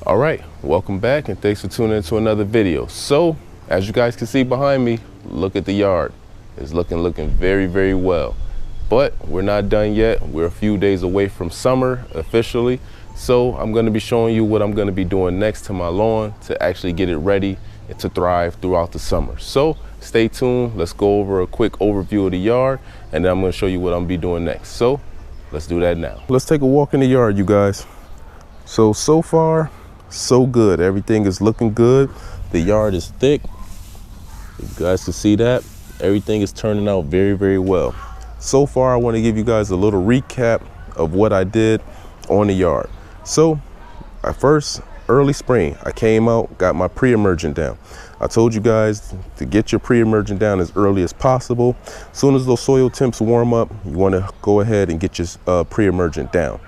All right, welcome back and thanks for tuning into another video. So as you guys can see behind me, look at the yard. It's looking very well, but we're not done yet. We're a few days away from summer officially. So I'm going to be showing you what I'm going to be doing next to my lawn to actually get it ready and to thrive throughout the summer. So stay tuned. Let's go over a quick overview of the yard and then I'm going to show you what I'm going to be doing next. So let's do that now. Let's take a walk in the yard, you guys. So far, so good. Everything is looking good. The yard is thick. You guys can see that. Everything is turning out very well. So far, I want to give you guys a little recap of what I did on the yard. So at first, early spring, I came out, got my pre-emergent down. I told you guys to get your pre-emergent down as early as possible. As soon as those soil temps warm up, you want to go ahead and get your pre-emergent down.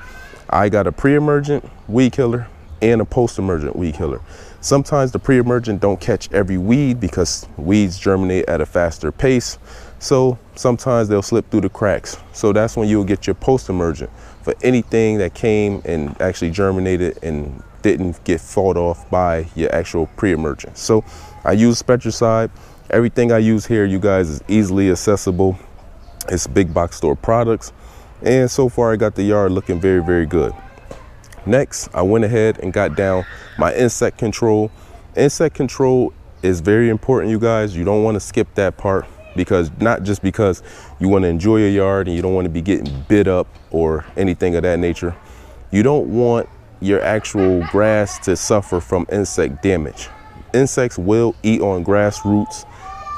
I got a pre-emergent weed killer and a post-emergent weed killer. Sometimes the pre-emergent don't catch every weed because weeds germinate at a faster pace. So sometimes they'll slip through the cracks. So that's when you'll get your post-emergent for anything that came and actually germinated and didn't get fought off by your actual pre-emergent. So I use Spectracide. Everything I use here, you guys, is easily accessible. It's big box store products. And so far I got the yard looking very good. Next, I went ahead and got down my insect control. Insect control is very important, you guys. You don't want to skip that part, because not just because you want to enjoy your yard and you don't want to be getting bit up or anything of that nature. You don't want your actual grass to suffer from insect damage. Insects will eat on grass roots,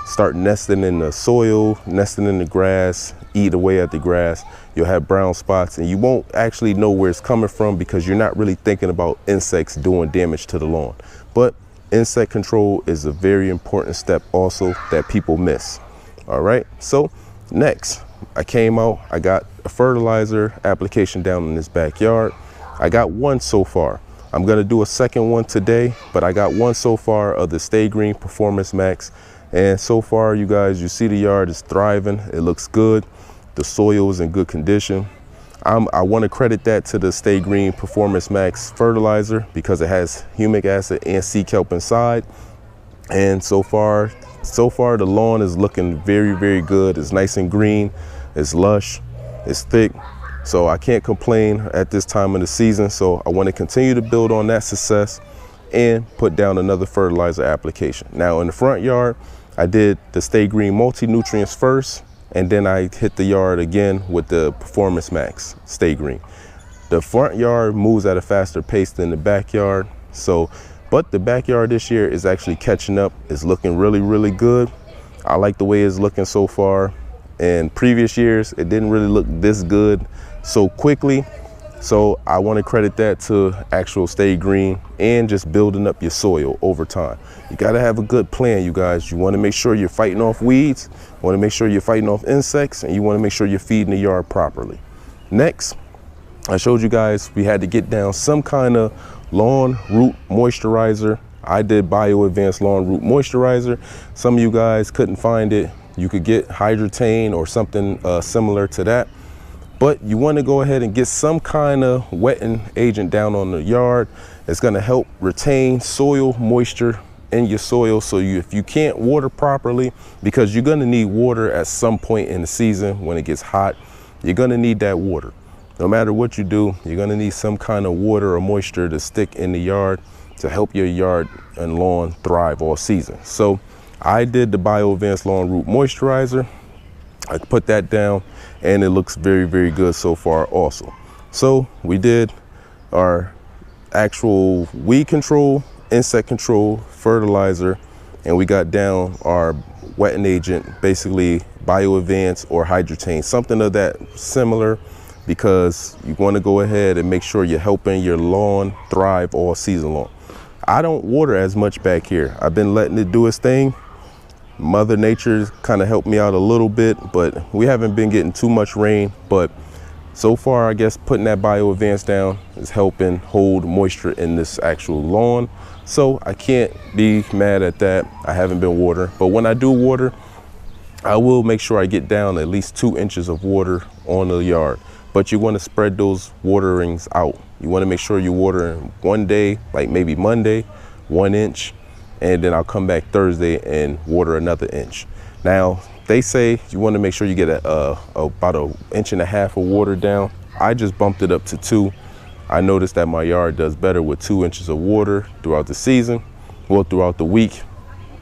start nesting in the soil, nesting in the grass, eat away at the grass. You'll have brown spots and you won't actually know where it's coming from because you're not really thinking about insects doing damage to the lawn. But insect control is a very important step also that people miss. All right, so next I came out, I got a fertilizer application down in this backyard. I got one so far. I'm gonna do a second one today, but I got one so far of the Stay Green Performance Max. And so far, you guys, you see the yard is thriving. It looks good. The soil is in good condition. I want to credit that to the Stay Green Performance Max fertilizer because it has humic acid and sea kelp inside. And so far the lawn is looking very good. It's nice and green. It's lush. It's thick. So I can't complain at this time of the season. So I want to continue to build on that success and put down another fertilizer application. Now in the front yard, I did the Stay Green Multi-Nutrients first, and then I hit the yard again with the Performance Max Stay Green. The front yard moves at a faster pace than the backyard. But the backyard this year is actually catching up. It's looking really good. I like the way it's looking so far. In previous years, it didn't really look this good so quickly. So I want to credit that to actual Stay Green and just building up your soil over time. You got to have a good plan, you guys. You want to make sure you're fighting off weeds, you want to make sure you're fighting off insects, and you want to make sure you're feeding the yard properly. Next, I showed you guys we had to get down some kind of lawn root moisturizer. I did Bio Advanced Lawn Root Moisturizer. Some of you guys couldn't find it. You could get Hydrotain or something similar to that. But you want to go ahead and get some kind of wetting agent down on the yard. It's going to help retain soil moisture in your soil. So if you can't water properly, because you're going to need water at some point in the season when it gets hot, you're going to need that water. No matter what you do, you're going to need some kind of water or moisture to stick in the yard to help your yard and lawn thrive all season. So I did the Bio Advanced Lawn Root Moisturizer. I put that down and it looks very good so far also. So we did our actual weed control, insect control, fertilizer, and we got down our wetting agent, basically Bio Advanced or Hydrotain, something of that similar, because you want to go ahead and make sure you're helping your lawn thrive all season long. I don't water as much back here. I've been letting it do its thing. Mother Nature kind of helped me out a little bit, but we haven't been getting too much rain. But so far, I guess putting that Bio Advanced down is helping hold moisture in this actual lawn. So I can't be mad at that. I haven't been watering, but when I do water, I will make sure I get down at least 2 inches of water on the yard. But you want to spread those waterings out. You want to make sure you water in one day, like maybe Monday, 1 inch, and then I'll come back Thursday and water another inch. Now, they say you want to make sure you get about 1.5 inches of water down. I just bumped it up to 2. I noticed that my yard does better with 2 inches of water throughout the season, well, throughout the week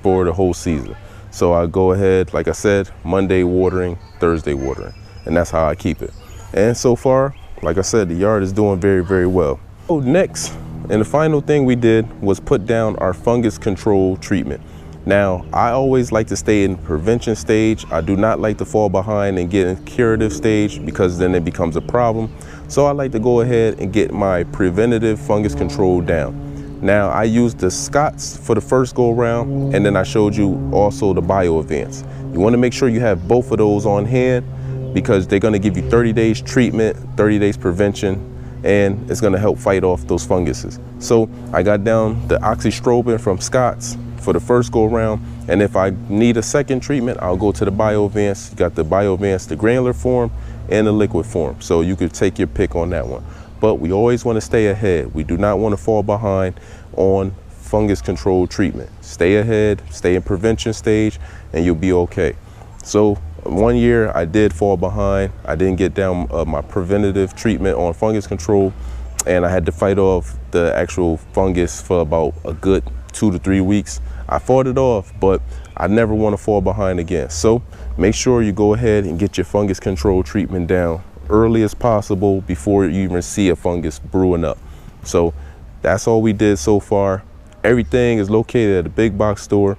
for the whole season. So I go ahead, like I said, Monday watering, Thursday watering, and that's how I keep it. And so far, like I said, the yard is doing very, very well. So next, and the final thing we did was put down our fungus control treatment. Now, I always like to stay in prevention stage. I do not like to fall behind and get in curative stage because then it becomes a problem. So I like to go ahead and get my preventative fungus control down. Now, I used the Scott's for the first go around, and then I showed you also the Bio Advance. You want to make sure you have both of those on hand because they're going to give you 30 days treatment, 30 days prevention, and it's going to help fight off those funguses. So I got down the oxystrobin from Scott's for the first go around, and if I need a second treatment, I'll go to the Bio Advance. You got the Bio Advance, the granular form and the liquid form, so you could take your pick on that one. But we always want to stay ahead. We do not want to fall behind on fungus control treatment. Stay ahead, stay in prevention stage, and you'll be okay. So 1 year I did fall behind. I didn't get down my preventative treatment on fungus control, and I had to fight off the actual fungus for about a good 2 to 3 weeks. I fought it off, but I never want to fall behind again. So make sure you go ahead and get your fungus control treatment down early as possible before you even see a fungus brewing up. So that's all we did so far. Everything is located at a big box store.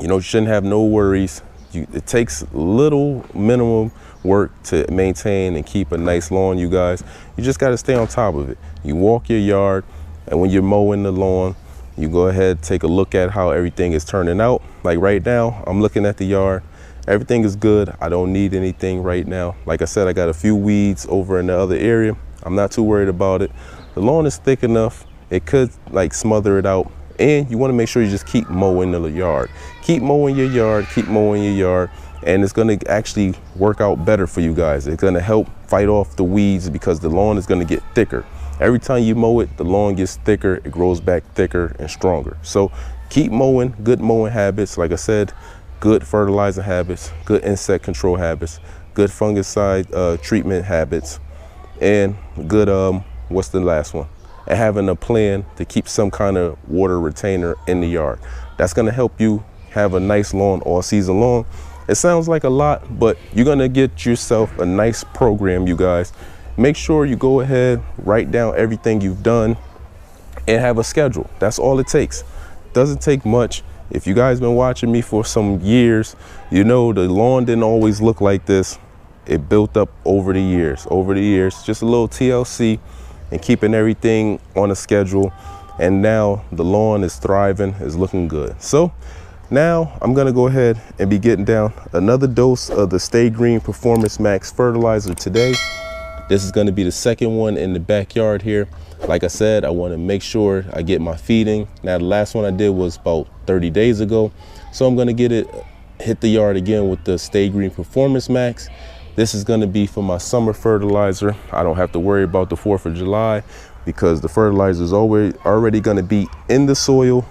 You know, you shouldn't have no worries. It takes little minimum work to maintain and keep a nice lawn, you guys. You just got to stay on top of it. You walk your yard, and when you're mowing the lawn, you go ahead, take a look at how everything is turning out. Like right now, I'm looking at the yard. Everything is good. I don't need anything right now. Like I said, I got a few weeds over in the other area. I'm not too worried about it. The lawn is thick enough. It could like smother it out. And you want to make sure you just keep mowing the yard. Keep mowing your yard, keep mowing your yard. And it's going to actually work out better for you guys. It's going to help fight off the weeds because the lawn is going to get thicker. Every time you mow it, the lawn gets thicker, it grows back thicker and stronger. So keep mowing, good mowing habits. Like I said, good fertilizer habits, good insect control habits, good fungicide treatment habits, and good, what's the last one? And having a plan to keep some kind of water retainer in the yard. That's gonna help you have a nice lawn all season long. It sounds like a lot, but you're gonna get yourself a nice program, you guys. Make sure you go ahead, write down everything you've done, and have a schedule. That's all it takes. Doesn't take much. If you guys been watching me for some years, you know the lawn didn't always look like this. It built up over the years. Just a little TLC and keeping everything on a schedule. And now the lawn is thriving, is looking good. So now I'm gonna go ahead and be getting down another dose of the Stay Green Performance Max fertilizer today. This is gonna be the second one in the backyard here. Like I said, I wanna make sure I get my feeding. Now the last one I did was about 30 days ago. So I'm gonna hit the yard again with the Stay Green Performance Max. This is gonna be for my summer fertilizer. I don't have to worry about the 4th of July because the fertilizer is already gonna be in the soil,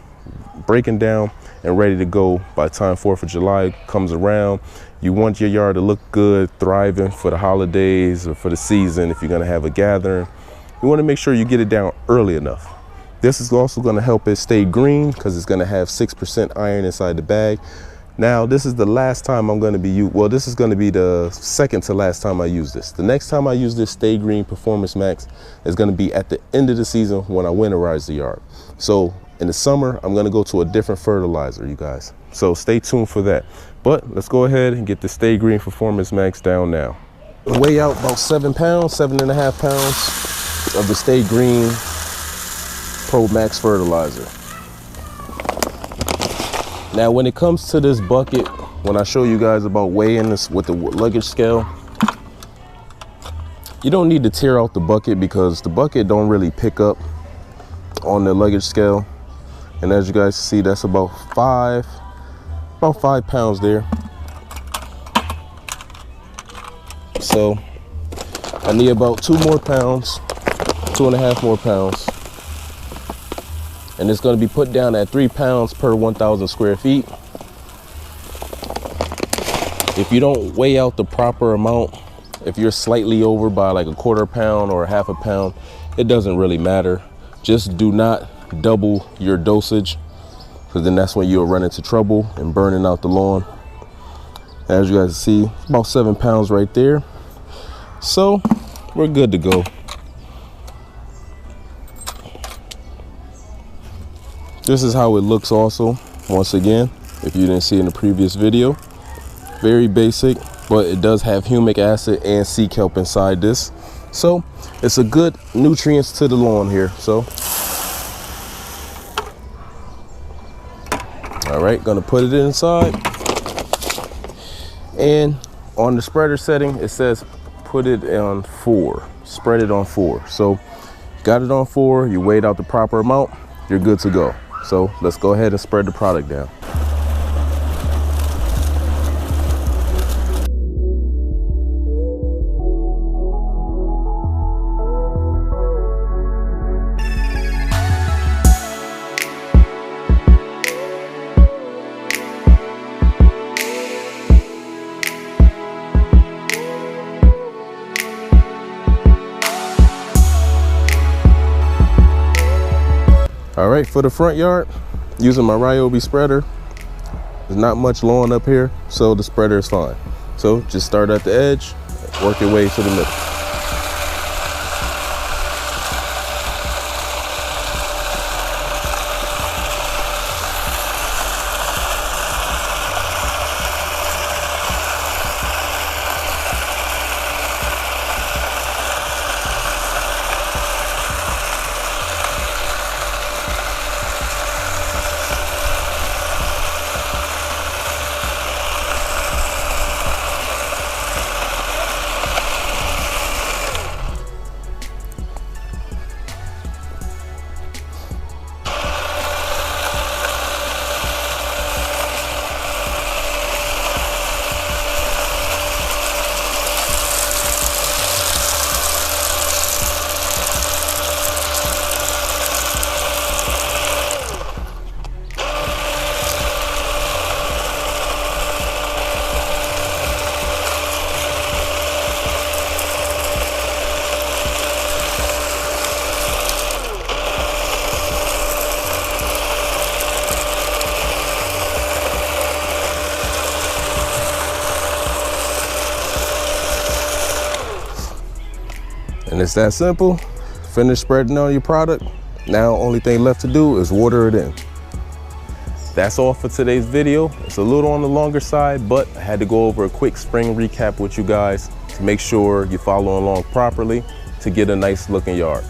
breaking down and ready to go by the time 4th of July comes around. You want your yard to look good, thriving for the holidays or for the season if you're gonna have a gathering. You wanna make sure you get it down early enough. This is also gonna help it stay green because it's gonna have 6% iron inside the bag. Now, this is the last time I'm gonna this is gonna be the second to last time I use this. The next time I use this Stay Green Performance Max is gonna be at the end of the season when I winterize the yard. So in the summer, I'm gonna go to a different fertilizer, you guys. So stay tuned for that. But let's go ahead and get the Stay Green Performance Max down now. Weigh out about 7 pounds, 7.5 pounds of the Stay Green Pro Max fertilizer. Now, when it comes to this bucket, when I show you guys about weighing this with the luggage scale, you don't need to tear out the bucket because the bucket don't really pick up on the luggage scale. And as you guys see, that's about 5 pounds there. So I need about 2 more pounds 2.5 more pounds. And it's going to be put down at 3 pounds per 1,000 square feet. If you don't weigh out the proper amount, if you're slightly over by like a 1/4 pound or a 1/2 pound, it doesn't really matter. Just do not double your dosage, because then that's when you'll run into trouble and burning out the lawn. As you guys see, about 7 pounds right there. So we're good to go. This is how it looks also, once again, if you didn't see in the previous video. Very basic, but it does have humic acid and sea kelp inside this. So it's a good nutrients to the lawn here. So, all right, gonna put it inside. And on the spreader setting, it says put it on 4, spread it on 4. So got it on 4, you weighed out the proper amount, you're good to go. So let's go ahead and spread the product down. All right, for the front yard, using my Ryobi spreader. There's not much lawn up here, so the spreader is fine. So just start at the edge, work your way to the middle. And it's that simple. Finish spreading on your product. Now only thing left to do is water it in. That's all for today's video. It's a little on the longer side, but I had to go over a quick spring recap with you guys to make sure you're following along properly to get a nice looking yard.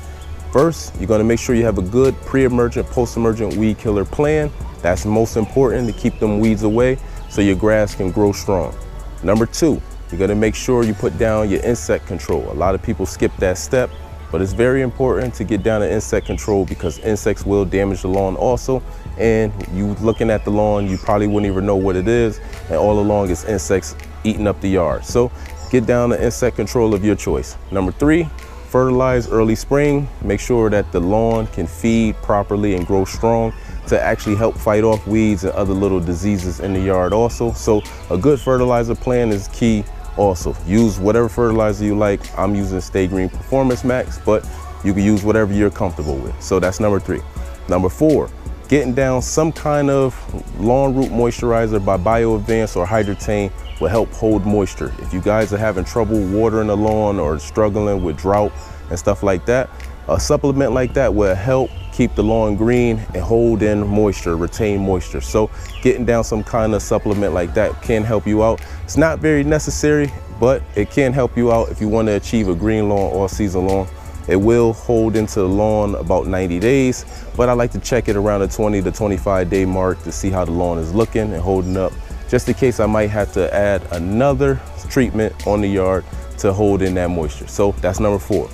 First, you're gonna make sure you have a good pre-emergent, post-emergent weed killer plan. That's most important to keep them weeds away so your grass can grow strong. Number 2, you're gonna make sure you put down your insect control. A lot of people skip that step, but it's very important to get down to insect control because insects will damage the lawn also. And you looking at the lawn, you probably wouldn't even know what it is. And all along it's insects eating up the yard. So get down to insect control of your choice. Number 3, fertilize early spring. Make sure that the lawn can feed properly and grow strong to actually help fight off weeds and other little diseases in the yard also. So a good fertilizer plan is key also. Use whatever fertilizer you like. I'm using Stay Green Performance Max, but you can use whatever you're comfortable with. So that's number 3. Number 4, getting down some kind of lawn root moisturizer by BioAdvance or Hydrotain will help hold moisture. If you guys are having trouble watering the lawn or struggling with drought and stuff like that, a supplement like that will help keep the lawn green and hold in moisture, retain moisture. So getting down some kind of supplement like that can help you out. It's not very necessary, but it can help you out if you want to achieve a green lawn all season long. It will hold into the lawn about 90 days, but I like to check it around the 20 to 25 day mark to see how the lawn is looking and holding up, just in case I might have to add another treatment on the yard to hold in that moisture. So that's number 4.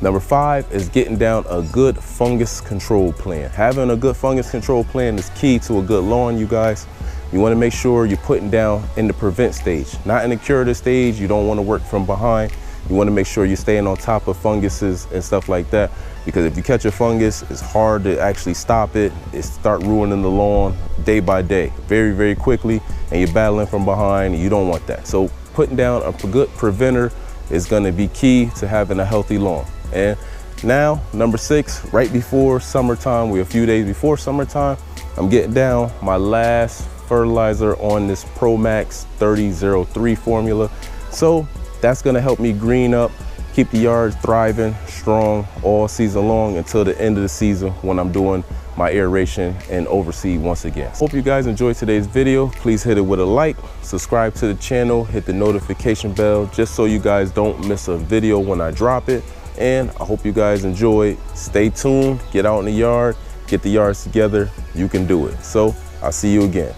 Number 5 is getting down a good fungus control plan. Having a good fungus control plan is key to a good lawn, you guys. You want to make sure you're putting down in the prevent stage, not in the curative stage. You don't want to work from behind. You want to make sure you're staying on top of funguses and stuff like that. because if you catch a fungus, it's hard to actually stop it. It start ruining the lawn day by day, very, very quickly, and you're battling from behind, and you don't want that. So putting down a good preventer is gonna be key to having a healthy lawn. And now, number 6, right before summertime, we're a few days before summertime, I'm getting down my last fertilizer on this ProMax 3003 formula. So that's gonna help me green up, keep the yard thriving, strong all season long until the end of the season when I'm doing my aeration and overseed once again. Hope you guys enjoyed today's video. Please hit it with a like, subscribe to the channel, hit the notification bell just so you guys don't miss a video when I drop it. And I hope you guys enjoy. Stay tuned, get out in the yard, get the yards together. You can do it. So I'll see you again.